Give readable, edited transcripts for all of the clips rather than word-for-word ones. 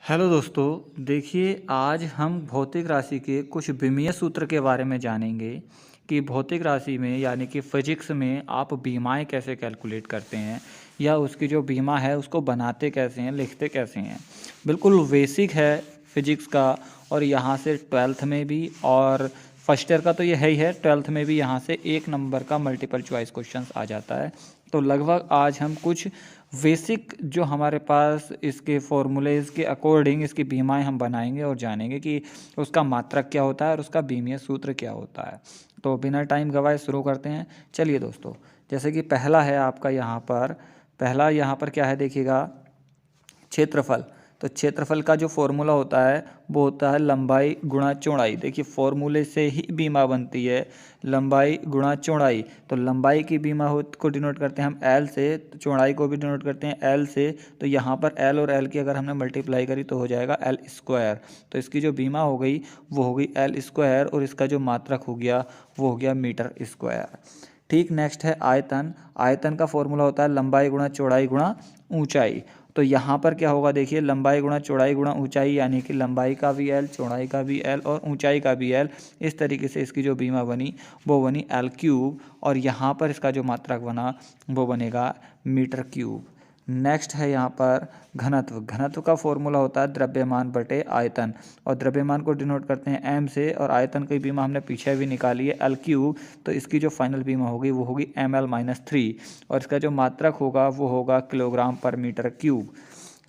Hello दोस्तों, देखिए आज हम भौतिक राशि के कुछ विमीय सूत्र के बारे में जानेंगे कि भौतिक राशि में यानी कि फिजिक्स में आप बीमाएं कैसे कैलकुलेट करते हैं या उसकी जो बीमा है उसको बनाते कैसे हैं, लिखते कैसे हैं। बिल्कुल बेसिक है फिजिक्स का। और यहाँ से ट्वेल्थ में भी और फर्स्ट ईयर का तो ये है ही है, ट्वेल्थ में भी यहाँ से 1 नंबर का मल्टीपल चॉइस क्वेश्चंस आ जाता है। तो लगभग आज हम कुछ बेसिक जो हमारे पास इसके फॉर्मूलेज के अकॉर्डिंग इसकी बीमाएं हम बनाएंगे और जानेंगे कि उसका मात्रक क्या होता है और उसका बीमीय सूत्र क्या होता है। तो बिना टाइम गवाए शुरू करते हैं। चलिए दोस्तों, जैसे कि पहला है आपका यहाँ पर क्या है देखिएगा, क्षेत्रफल। तो क्षेत्रफल का जो फॉर्मूला होता है वो होता है लंबाई गुणा चौड़ाई। देखिए फॉर्मूले से ही बीमा बनती है, लंबाई गुणा चौड़ाई। तो लंबाई की बीमा को डिनोट करते हैं हम एल से, तो चौड़ाई को भी डिनोट करते हैं एल से। तो यहाँ पर एल और एल की अगर हमने मल्टीप्लाई करी तो हो जाएगा एल स्क्वायर। तो इसकी जो बीमा हो गई वो हो गई एल स्क्वायर और इसका जो मात्रक हो गया वो हो गया मीटर स्क्वायर। ठीक, नेक्स्ट है आयतन। आयतन का फॉर्मूला होता है लंबाई गुणा चौड़ाई गुणा ऊंचाई। तो यहाँ पर क्या होगा देखिए, लंबाई गुणा चौड़ाई गुणा ऊंचाई, यानी कि लंबाई का भी एल, चौड़ाई का भी एल और ऊंचाई का भी एल। इस तरीके से इसकी जो बीमा बनी वो बनी एल क्यूब। और यहाँ पर इसका जो मात्रक बना वो बनेगा मीटर क्यूब। नेक्स्ट है यहाँ पर घनत्व। घनत्व का फॉर्मूला होता है द्रव्यमान बटे आयतन, और द्रव्यमान को डिनोट करते हैं एम से, और आयतन की बीमा हमने पीछे भी निकाली है एल क्यूब। तो इसकी जो फाइनल बीमा होगी वो होगी ml-3, और इसका जो मात्रक होगा वो होगा किलोग्राम पर मीटर क्यूब।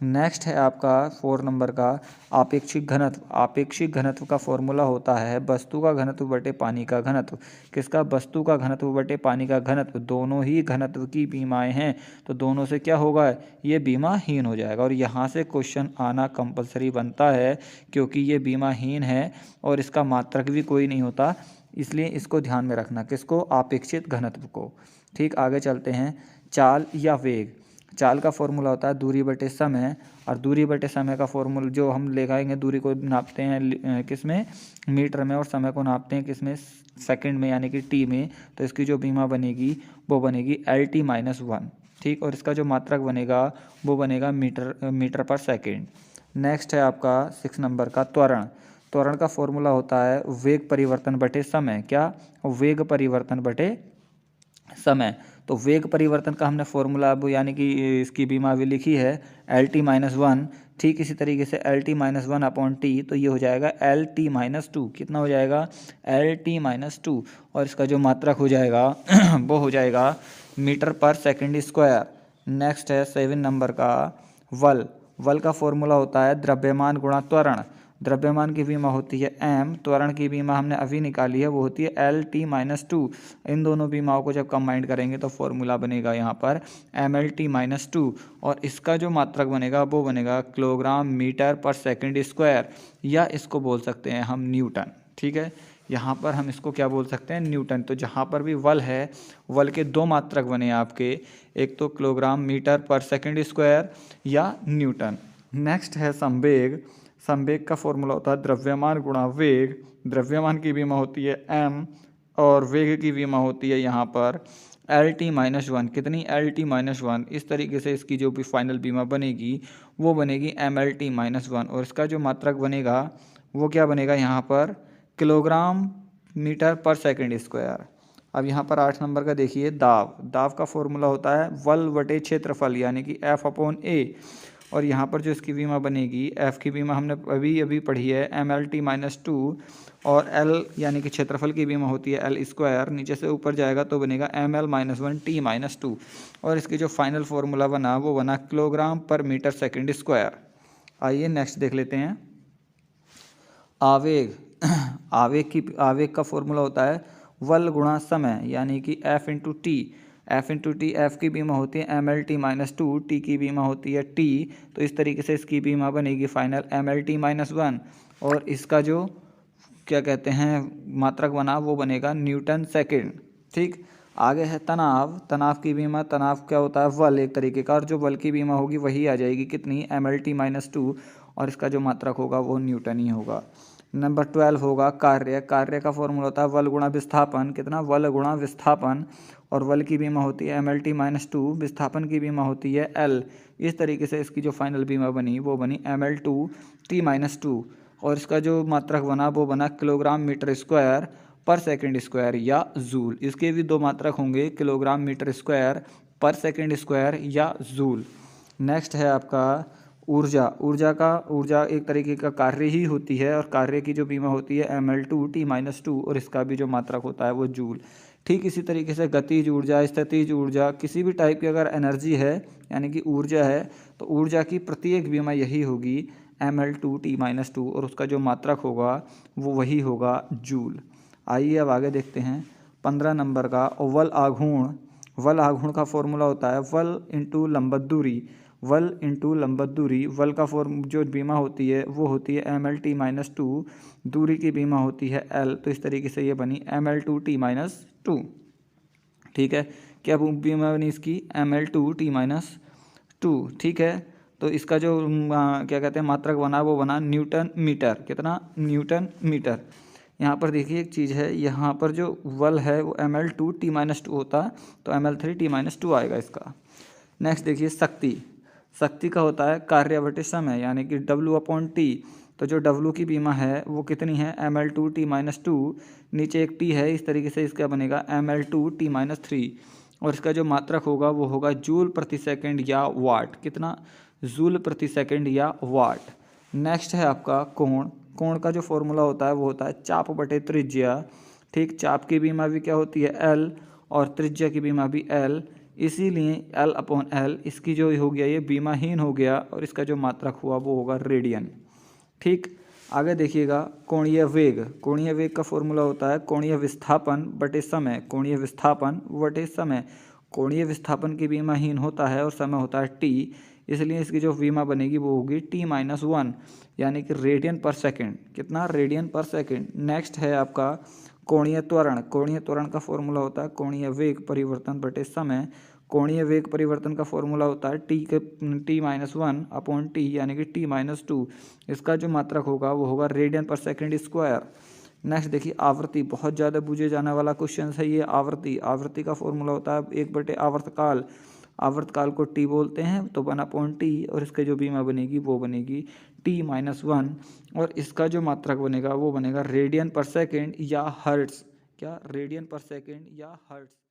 नेक्स्ट है आपका 4 नंबर का आपेक्षिक घनत्व। आपेक्षिक घनत्व का फॉर्मूला होता है वस्तु का घनत्व बटे पानी का घनत्व। किसका? वस्तु का घनत्व बटे पानी का घनत्व। दोनों ही घनत्व की बीमाएं हैं, तो दोनों से क्या होगा, ये बीमाहीन हो जाएगा। और यहाँ से क्वेश्चन आना कंपलसरी बनता है क्योंकि ये बीमाहीन है और इसका मात्रक भी कोई नहीं होता, इसलिए इसको ध्यान में रखना। किसको? आपेक्षिक घनत्व को। ठीक, आगे चलते हैं। चाल या वेग। चाल का फॉर्मूला होता है दूरी बटे समय, और दूरी बटे समय का फॉर्मूला जो हम लगाएंगे, दूरी को नापते हैं किस में? मीटर में, और समय को नापते हैं किस में? सेकंड में, यानी कि टी में। तो इसकी जो बीमा बनेगी वो बनेगी LT-1। ठीक, और इसका जो मात्रक बनेगा वो बनेगा मीटर पर सेकेंड। नेक्स्ट है आपका 6 नंबर का त्वरण। त्वरण का फॉर्मूला होता है वेग परिवर्तन बटे समय। क्या? वेग परिवर्तन बटे समय। तो वेग परिवर्तन का हमने फॉर्मूला अब यानी कि इसकी बीमा भी लिखी है LT-1। ठीक इसी तरीके से LT-1/T, तो ये हो जाएगा LT-2। कितना हो जाएगा? LT-2, और इसका जो मात्रक हो जाएगा वो हो जाएगा मीटर पर सेकंड स्क्वायर। नेक्स्ट है 7 नंबर का वल। वल का फॉर्मूला होता है द्रव्यमान गुणा त्वरण। द्रव्यमान की बीमा होती है m, त्वरण की बीमा हमने अभी निकाली है वो होती है LT-2। इन दोनों बीमाओं को जब कंबाइंड करेंगे तो फॉर्मूला बनेगा यहाँ पर mLT-2, और इसका जो मात्रक बनेगा वो बनेगा किलोग्राम मीटर पर सेकंड स्क्वायर, या इसको बोल सकते हैं हम न्यूटन। ठीक है, यहाँ पर हम इसको क्या बोल सकते हैं? न्यूटन। तो जहाँ पर भी वल है, वल के दो मात्रक बने आपके, एक तो किलोग्राम मीटर पर सेकंड स्क्वायर या न्यूटन। नेक्स्ट है संवेग। संवेग का फॉर्मूला होता है द्रव्यमान गुणा वेग। द्रव्यमान की बीमा होती है m, और वेग की बीमा होती है यहाँ पर LT-1। कितनी? LT-1। इस तरीके से इसकी जो भी फाइनल बीमा बनेगी वो बनेगी mLT-1, और इसका जो मात्रक बनेगा वो क्या बनेगा यहाँ पर? किलोग्राम मीटर पर सेकंड स्क्वायर। अब यहाँ पर 8 नंबर का देखिए दाब। दाब का फॉर्मूला होता है वल बटे क्षेत्रफल, यानी कि F/A, और यहाँ पर जो इसकी बीमा बनेगी, F की बीमा हमने अभी पढ़ी है mLT-2, और L यानी कि क्षेत्रफल की बीमा होती है L स्क्वायर। नीचे से ऊपर जाएगा तो बनेगा ml-1T-2, और इसकी जो फाइनल फार्मूला बना वो बना किलोग्राम पर मीटर सेकंड स्क्वायर। आइए नेक्स्ट देख लेते हैं आवेग। आवेग का फॉर्मूला होता है वल गुणा समय, यानी कि F/T। F/T, F की बीमा होती है mLT-2, T की बीमा होती है T। तो इस तरीके से इसकी बीमा बनेगी फाइनल mLT-1, और इसका जो क्या कहते हैं मात्रक बना वो बनेगा न्यूटन सेकंड। ठीक, आगे है तनाव। तनाव की बीमा, तनाव क्या होता है? वल एक तरीके का, और जो बल की बीमा होगी वही आ जाएगी कितनी? mLT-2, और इसका जो मात्रक होगा वो न्यूटन ही होगा। नंबर 12 होगा कार्य। कार्य का फॉर्मूला होता है वल गुणा विस्थापन, कितना, वल गुणा विस्थापन, और वल की बीमा होती है mlt-2, विस्थापन की बीमा होती है L। इस तरीके से इसकी जो फाइनल बीमा बनी वो बनी ml2t-2, और इसका जो मात्रक बना वो बना किलोग्राम मीटर स्क्वायर पर सेकंड स्क्वायर या जूल। इसके भी दो मात्रक होंगे, किलोग्राम मीटर स्क्वायर पर सेकंड स्क्वायर या जूल। नेक्स्ट है आपका ऊर्जा। ऊर्जा एक तरीके का कार्य ही होती है, और कार्य की जो बीमा होती है ml2t-2, और इसका भी जो मात्रक होता है वो जूल। ठीक इसी तरीके से गतिज ऊर्जा, स्थितिज ऊर्जा, किसी भी टाइप की अगर एनर्जी है यानी कि ऊर्जा है, तो ऊर्जा की प्रत्येक बीमा यही होगी ml2t-2, और उसका जो मात्रक होगा वो वही होगा जूल। आइए अब आगे देखते हैं 15 नंबर का वल आघूर्ण। वल आघूर्ण का फॉर्मूला होता है वल इंटू लंबत दूरी। वल इंटू लंबत दूरी, वल का फॉर्म जो बीमा होती है वो होती है mlt-2, दूरी की बीमा होती है L। तो इस तरीके से ये बनी ml2t-2। ठीक है, क्या बीमा बनी इसकी, ml2t-2। ठीक है, तो इसका जो क्या कहते हैं मात्रक बना वो बना न्यूटन मीटर, कितना, न्यूटन मीटर। यहाँ पर देखिए एक चीज़ है, यहाँ पर जो वल है वो ml2t-2 होता, तो ml3t-2 आएगा इसका। नेक्स्ट देखिए शक्ति। शक्ति का होता है कार्य बटे समय, यानी कि W/T। तो जो W की बीमा है वो कितनी है, ml2t-2, नीचे एक t है, इस तरीके से इसका बनेगा ml2t-3, और इसका जो मात्रक होगा वो होगा जूल प्रति सेकंड या वाट, कितना, जूल प्रति सेकंड या वाट। नेक्स्ट है आपका कोण। कोण का जो फॉर्मूला होता है वो होता है चाप बटे त्रिज्या। ठीक, चाप की बीमा भी क्या होती है L, और त्रिज्या की बीमा भी L, इसीलिए L/L इसकी जो हो गया ये बीमाहीन हो गया, और इसका जो मात्रक हुआ वो होगा रेडियन। ठीक, आगे देखिएगा कोणीय वेग। कोणीय वेग का फॉर्मूला होता है कोणीय विस्थापन बटे समय। कोणीय विस्थापन बटे समय, कोणीय विस्थापन की बीमाहीन होता है और समय होता है t, इसलिए इसकी जो बीमा बनेगी वो होगी t-1, यानी कि रेडियन पर सेकंड, कितना, रेडियन पर सेकंड। नेक्स्ट है आपका कोणीय त्वरण। कोणीय त्वरण का फॉर्मूला होता है कोणीय वेग परिवर्तन बटे समय। कोणीय वेग परिवर्तन का फॉर्मूला होता है t-1/t, यानी कि t-2। इसका जो मात्रक होगा वो होगा रेडियन पर सेकंड स्क्वायर। नेक्स्ट देखिए आवृत्ति, बहुत ज़्यादा पूछे जाने वाला क्वेश्चन है ये आवृत्ति। आवृत्ति का फॉर्मूला होता है 1/आवर्तकाल। आवर्तकाल को t बोलते हैं, तो 1/t, और इसके जो बीमा बनेगी वो बनेगी t-1, और इसका जो मात्रक बनेगा वो बनेगा रेडियन पर सेकेंड या हर्ट्स, क्या, रेडियन पर सेकेंड या हर्ट्स।